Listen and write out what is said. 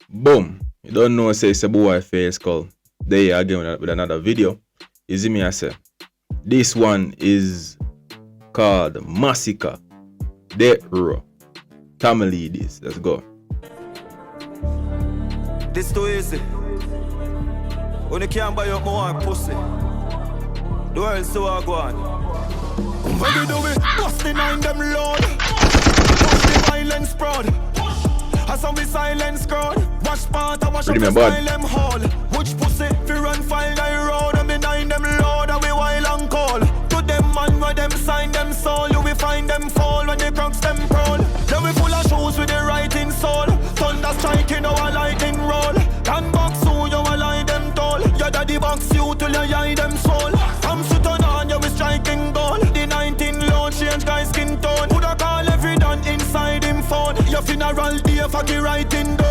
Boom. You don't know, say it's a boy FaySkull. There you again with another video. You see me, I say. This one is called Masicka. Death Row. Tamil this. Let's go. This too easy. When you can't buy up more pussy, the world so I go on. When you do it, bust the nine them load. Push the violence spread. As some we silence crowd. Watch part and watch up the style them hall. Which pussy fi run file I road. And behind them load and we wild and call. To them man where them sign them soul. You will find them fall when they crux them proud. Then we full of shoes with the writing soul. Thunder striking our lightning roll. Can box you, you will lie them tall. Your daddy box you till you eye them soul. From Sutton on you be striking goal. The 19 load change guy skin tone. Woulda call every done inside him phone. Your funeral day for the writing